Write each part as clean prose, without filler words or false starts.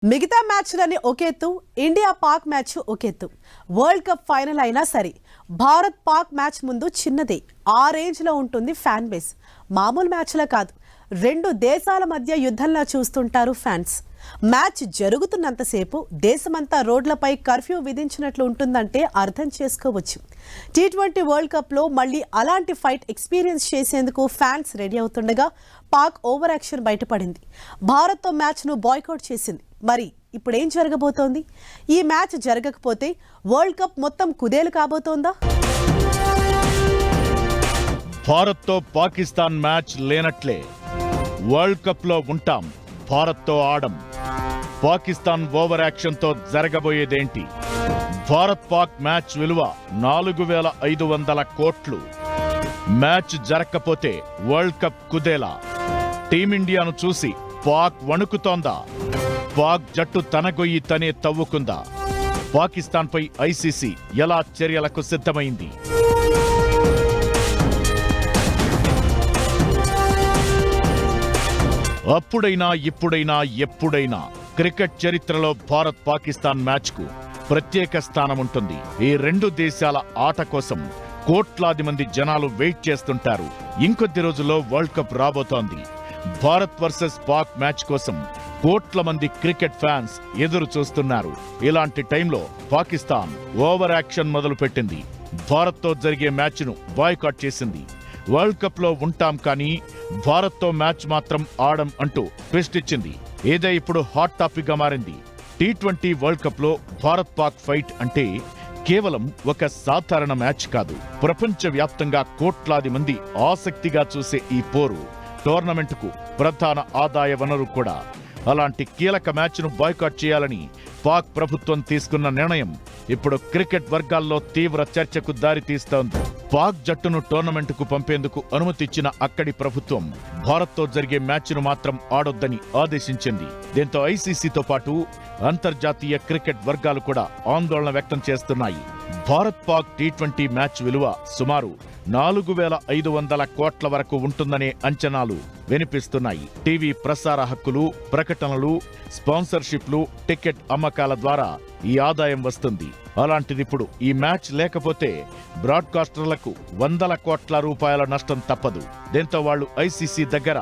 మిగతా మ్యాచ్లన్నీ ఒకేత్తు ఇండియా పాక్ మ్యాచ్ ఒకేత్తు వరల్డ్ కప్ ఫైనల్ అయినా సరే భారత్ పాక్ మ్యాచ్ ముందు చిన్నదే ఆ రేంజ్లో ఉంటుంది ఫ్యాన్ బేస్ మామూలు మ్యాచ్లా కాదు రెండు దేశాల మధ్య యుద్ధంలా చూస్తుంటారు ఫ్యాన్స్ మ్యాచ్ జరుగుతున్నంతసేపు దేశమంతా రోడ్లపై కర్ఫ్యూ విధించినట్లు ఉంటుందంటే అర్థం చేసుకోవచ్చు టీ20 వరల్డ్ కప్లో మళ్ళీ అలాంటి ఫైట్ ఎక్స్పీరియన్స్ చేసేందుకు ఫ్యాన్స్ రెడీ అవుతుండగా పాక్ ఓవర్ యాక్షన్ బయటపడింది భారత్తో మ్యాచ్ను బాయ్కాట్ చేసింది మరి ఇప్పుడేం జరగబోతోంది ఈ మ్యాచ్ జరగకపోతే వరల్డ్ కప్ మొత్తం కుదేలు కాబోతోందా భారత్తో పాకిస్తాన్ మ్యాచ్ లేనట్లే వరల్డ్ కప్లో ఉంటాం భారత్తో ఆడం పాకిస్తాన్ ఓవర్ యాక్షన్తో జరగబోయేదేంటి భారత్ పాక్ మ్యాచ్ విలువ 4500 కోట్లు మ్యాచ్ జరగకపోతే వరల్డ్ కప్ కుదేలా టీమిండియాను చూసి పాక్ వణుకుతోందా పాక్ జట్టు తన గొయ్యి తనే తవ్వుకుందా పాకిస్తాన్పై ఐసీసీ ఎలా చర్యలకు సిద్ధమైంది అప్పుడైనా ఇప్పుడైనా ఎప్పుడైనా క్రికెట్ చరిత్రలో భారత్ పాకిస్తాన్ మ్యాచ్కు ప్రత్యేక స్థానం ఉంటుంది ఈ రెండు దేశాల ఆట కోసం కోట్లాది మంది జనాలు వెయిట్ చేస్తుంటారు ఇంకొద్ది రోజుల్లో వరల్డ్ కప్ రాబోతోంది భారత్ వర్సెస్ పాక్ మ్యాచ్ కోసం కోట్ల మంది క్రికెట్ ఫ్యాన్స్ ఎదురు చూస్తున్నారు ఇలాంటి టైంలో పాకిస్తాన్ ఓవర్ యాక్షన్ మొదలుపెట్టింది భారత్తో జరిగే మ్యాచ్ను బాయ్కాట్ చేసింది వరల్డ్ కప్ లో ఉంటాం కానీ భారత్తో మ్యాచ్ మాత్రం ఆడం అంటూ ట్విస్ట్ ఇచ్చింది ఇదే ఇప్పుడు హాట్ టాపిక్ గా మారింది టీ20 వరల్డ్ కప్ లో భారత్ పాక్ ఫైట్ అంటే కేవలం ఒక సాధారణ మ్యాచ్ కాదు ప్రపంచ వ్యాప్తంగా కోట్లాది మంది ఆసక్తిగా చూసే ఈ పోరు టోర్నమెంట్ కు ప్రధాన ఆదాయ వనరు కూడా అలాంటి కీలక మ్యాచ్ను బాయ్కాట్ చేయాలని పాక్ ప్రభుత్వం తీసుకున్న నిర్ణయం ఇప్పుడు క్రికెట్ వర్గాల్లో తీవ్ర చర్చకు దారితీస్తోంది పాక్ జట్టును టోర్నమెంటుకు పంపేందుకు అనుమతిచ్చిన అక్కడి ప్రభుత్వం భారత్తో జరిగే మ్యాచ్ను మాత్రం ఆడొద్దని ఆదేశించింది దీంతో ఐసీసీతో పాటు అంతర్జాతీయ క్రికెట్ వర్గాలు కూడా ఆందోళన వ్యక్తం చేస్తున్నాయి భారత్ పాక్ టీ20 మ్యాచ్ విలువ సుమారు 4500 కోట్ల వరకు ఉంటుందనే అంచనాలు వినిపిస్తున్నాయి టీవీ ప్రసార హక్కులు ప్రకటనలు స్పాన్సర్షిప్లు టికెట్ అమ్మకాల ద్వారా ఈ ఆదాయం వస్తుంది అలాంటిదిప్పుడు ఈ మ్యాచ్ లేకపోతే బ్రాడ్కాస్టర్లకు 100 కోట్ల రూపాయల నష్టం తప్పదు దీంతో వాళ్లు ఐసీసీ దగ్గర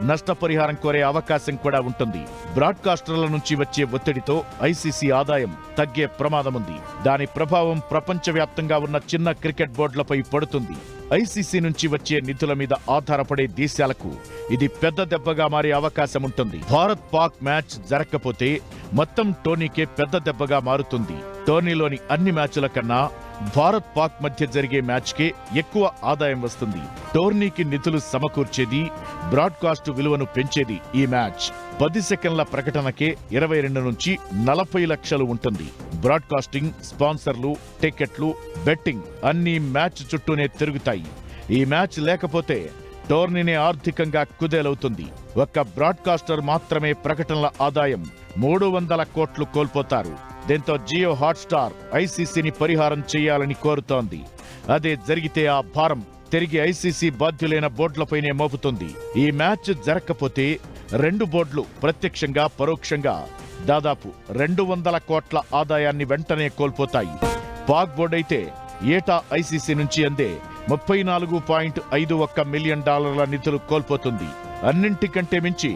నష్టపరిహారం కోరే అవకాశం కూడా ఉంటుంది బ్రాడ్కాస్టర్ల నుంచి వచ్చే ఒత్తిడితో ఐసీసీ ఆదాయం తగ్గే ప్రమాదముంది దాని ప్రభావం ప్రపంచవ్యాప్తంగా ఉన్న చిన్న క్రికెట్ బోర్డులపై పడుతుంది ఐసీసీ నుంచి వచ్చే నిధుల మీద ఆధారపడే దేశాలకు ఇది పెద్ద దెబ్బగా మారే అవకాశం ఉంటుంది భారత్ పాక్ మ్యాచ్ జరగకపోతే మొత్తం టోర్నీకే పెద్ద దెబ్బగా మారుతుంది టోర్నీలోని అన్ని మ్యాచ్ల కన్నా భారత్ పాక్ మధ్య జరిగే మ్యాచ్కే ఎక్కువ ఆదాయం వస్తుంది టోర్నీకి నిధులు సమకూర్చేది బ్రాడ్కాస్ట్ విలువను పెంచేది ఈ మ్యాచ్ 10 సెకండ్ల ప్రకటనకే 22 నుంచి 40 లక్షలు ఉంటుంది బ్రాడ్కాస్టింగ్ స్పాన్సర్లు టికెట్లు బెట్టింగ్ అన్ని మ్యాచ్ చుట్టూనే తిరుగుతాయి ఈ మ్యాచ్ లేకపోతే టోర్నీనే ఆర్థికంగా కుదేలవుతుంది ఒక్క బ్రాడ్కాస్టర్ మాత్రమే ప్రకటనల ఆదాయం 300 కోట్లు కోల్పోతారు దీంతో జియో హాట్స్టార్ ఐసీసీని పరిహారం చేయాలని కోరుతోంది అదే జరిగితే ఆ భారం తిరిగి ఐసీసీ బాధ్యులైన బోర్డులపైనే మోపుతుంది ఈ మ్యాచ్ జరగకపోతే రెండు బోర్డులు ప్రత్యక్షంగా పరోక్షంగా దాదాపు 200 కోట్ల ఆదాయాన్ని వెంటనే కోల్పోతాయి పాక్ బోర్డు అయితే ఏటా ఐసీసీ నుంచి అందే $34.51 మిలియన్ నిధులు కోల్పోతుంది అన్నింటికంటే మించి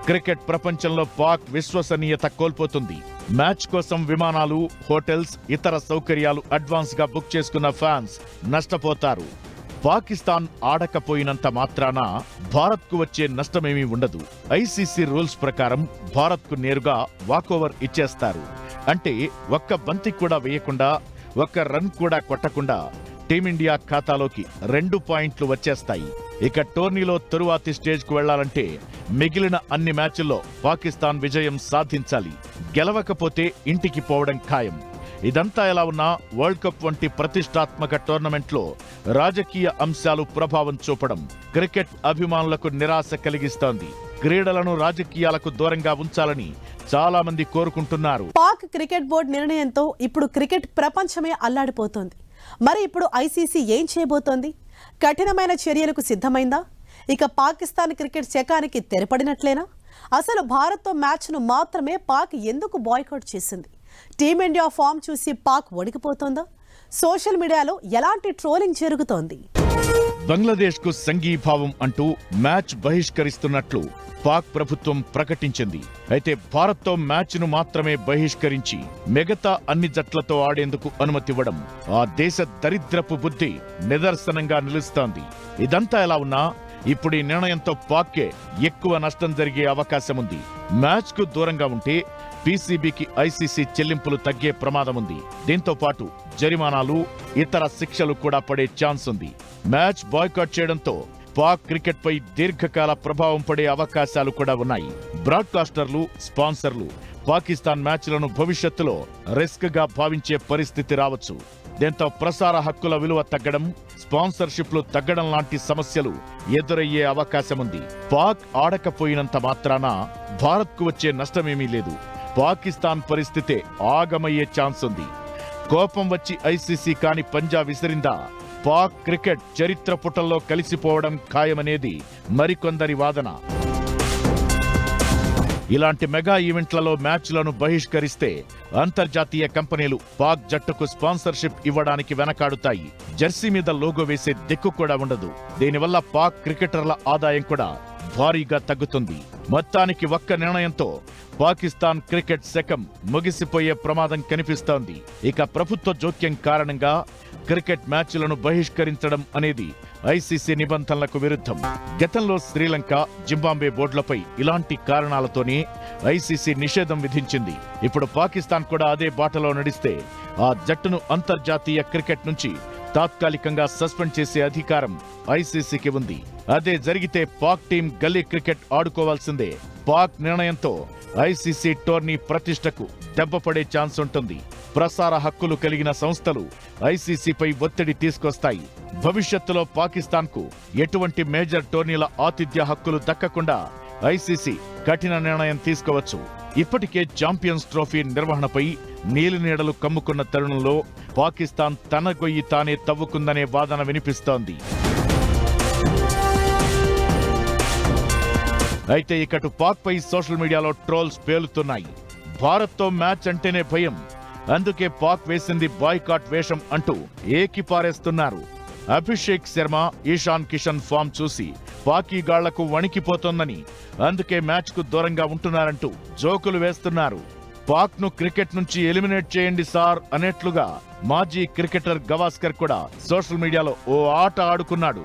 క్రికెట్ ప్రపంచంలో పాక్ విశ్వసనీయత కోల్పోతుంది మ్యాచ్ కోసం విమానాలు హోటల్స్ ఇతర సౌకర్యాలు అడ్వాన్స్ గా బుక్ చేసుకున్న ఫ్యాన్స్ నష్టపోతారు పాకిస్తాన్ ఆడకపోయినంత మాత్రాన భారత్ కు వచ్చే నష్టమేమీ ఉండదు ఐసీసీ రూల్స్ ప్రకారం భారత్ కు నేరుగా వాకోవర్ ఇచ్చేస్తారు అంటే ఒక్క బంతి కూడా వేయకుండా ఒక్క రన్ కూడా కొట్టకుండా టీమిండియా ఖాతాలోకి 2 పాయింట్లు వచ్చేస్తాయి ఇక టోర్నీలో తరువాతి స్టేజ్ కు వెళ్లాలంటే మిగిలిన అన్ని మ్యాచ్ల్లో పాకిస్తాన్ విజయం సాధించాలి గెలవకపోతే ఇంటికి పోవడం ఖాయం ఇదంతా ఎలా ఉన్నా వరల్డ్ కప్ వంటి ప్రతిష్టాత్మక టోర్నమెంట్లో రాజకీయ అంశాలు ప్రభావం చూపడం క్రికెట్ అభిమానులకు నిరాశ కలిగిస్తోంది క్రీడలను రాజకీయాలకు దూరంగా ఉంచాలని చాలా మంది కోరుకుంటున్నారు పాక్ క్రికెట్ బోర్డు నిర్ణయంతో ఇప్పుడు క్రికెట్ ప్రపంచమే అల్లాడిపోతోంది మరి ఇప్పుడు ఐసీసీ ఏం చేయబోతోంది కఠినమైన చర్యలకు సిద్ధమైందా ఇక పాకిస్తాన్ క్రికెట్ శకానికి తెరపడినట్లేనా అసలు భారత్తో మ్యాచ్ను మాత్రమే పాక్ ఎందుకు బాయ్కాట్ చేసింది? టీమిండియా ఫామ్ చూసి పాక్ వణికిపోతోందా? సోషల్ మీడియాలో ఎలాంటి ట్రోలింగ్ జరుగుతోంది? బంగ్లాదేశ్కు సంఘీభావం అంటూ మ్యాచ్ బహిష్కరిస్తున్నట్లు పాక్ ప్రభుత్వం ప్రకటించింది. అయితే భారత్తో మ్యాచ్ను మాత్రమే బహిష్కరించి మిగతా అన్ని జట్లతో ఆడేందుకు అనుమతివ్వడం ఆ దేశ దరిద్రపు బుద్ధి నిదర్శనంగా నిలుస్తోంది. ఇదంతా ఎలా ఉన్నా ఇప్పుడు ఈ నిర్ణయంతో పాక్కే ఎక్కువ నష్టం జరిగే అవకాశం ఉంది. మ్యాచ్కు దూరంగా ఉంటే పీసీబీకి ఐసీసీ చెల్లింపులు తగ్గే ప్రమాదం ఉంది. దీంతో పాటు జరిమానాలు, ఇతర శిక్షలు కూడా పడే ఛాన్స్ ఉంది. మ్యాచ్ బాయ్కాట్ చేయడంతో పాక్ క్రికెట్ పై దీర్ఘకాల ప్రభావం పడే అవకాశాలు కూడా ఉన్నాయి. బ్రాడ్కాస్టర్లు, స్పాన్సర్లు పాకిస్తాన్ మ్యాచ్లను భవిష్యత్తులో రిస్క్ గా భావించే పరిస్థితి రావచ్చు. దీంతో ప్రసార హక్కుల విలువ తగ్గడం, స్పాన్సర్షిప్లు తగ్గడం లాంటి సమస్యలు ఎదురయ్యే అవకాశముంది. పాక్ ఆడకపోయినంత మాత్రాన భారత్కు వచ్చే నష్టమేమీ లేదు. పాకిస్తాన్ పరిస్థితే ఆగమయ్యే ఛాన్స్ ఉంది. కోపం వచ్చి ఐసీసీ కాని పంజా విసిరిందా పాక్ క్రికెట్ చరిత్ర పుటల్లో కలిసిపోవడం ఖాయమనేది మరికొందరి వాదన. ఇలాంటి మెగా ఈవెంట్లలో మ్యాచ్లను బహిష్కరిస్తే అంతర్జాతీయ కంపెనీలు పాక్ జట్టుకు స్పాన్సర్షిప్ ఇవ్వడానికి వెనకాడుతాయి. జెర్సీ మీద లోగో వేసే దిక్కు కూడా ఉండదు. దీనివల్ల పాక్ క్రికెటర్ల ఆదాయం కూడా భారీగా తగ్గుతుంది. మొత్తానికి ఒక్క నిర్ణయంతో పాకిస్తాన్ క్రికెట్ శకం ముగిసిపోయే ప్రమాదం కనిపిస్తోంది. ఇక ప్రభుత్వ జోక్యం కారణంగా క్రికెట్ మ్యాచ్లను బహిష్కరించడం అనేది ఐసీసీ నిబంధనలకు విరుద్ధం. గతంలో శ్రీలంక, జింబాబ్వే బోర్డులపై ఇలాంటి కారణాలతోనే ఐసీసీ నిషేధం విధించింది. ఇప్పుడు పాకిస్తాన్ కూడా అదే బాటలో నడిస్తే ఆ జట్టును అంతర్జాతీయ క్రికెట్ నుంచి తాత్కాలికంగా సస్పెండ్ చేసే అధికారం ఐసీసీకి ఉంది. అదే జరిగితే పాక్ టీం గల్లీ క్రికెట్ ఆడుకోవాల్సిందే. పాక్ నిర్ణయంతో ఐసీసీ టోర్నీ ప్రతిష్టకు దెబ్బపడే ఛాన్స్ ఉంటుంది. ప్రసార హక్కులు కలిగిన సంస్థలు ఐసీసీపై ఒత్తిడి తీసుకొస్తాయి. భవిష్యత్తులో పాకిస్తాన్కు ఎటువంటి మేజర్ టోర్నీల ఆతిథ్య హక్కులు దక్కకుండా ఐసీసీ కఠిన నిర్ణయం తీసుకోవచ్చు. ఇప్పటికే ఛాంపియన్స్ ట్రోఫీ నిర్వహణపై నీలినీడలు కమ్ముకున్న తరుణంలో పాకిస్తాన్ తన గొయ్యి తానే తవ్వుకుందనే వాదన వినిపిస్తోంది. అయితే ఇకటు పాక్ పై సోషల్ మీడియాలో ట్రోల్స్ పేలుతున్నాయి. భారత్తో మ్యాచ్ అంటేనే భయం, అందుకే పాక్ వేసింది బాయ్కాట్ వేషం అంటూ ఏకిపారేస్తున్నారు. అభిషేక్ శర్మ, ఈశాన్ కిషన్ ఫామ్ చూసి పాకీగాళ్లకు వణికిపోతోందని, అందుకే మ్యాచ్ కు దూరంగా ఉంటున్నారంటూ జోకులు వేస్తున్నారు. పాక్ ను క్రికెట్ నుంచి ఎలిమినేట్ చేయండి సార్ అనేట్లుగా మాజీ క్రికెటర్ గవాస్కర్ కూడా సోషల్ మీడియాలో ఓ ఆట ఆడుకున్నాడు.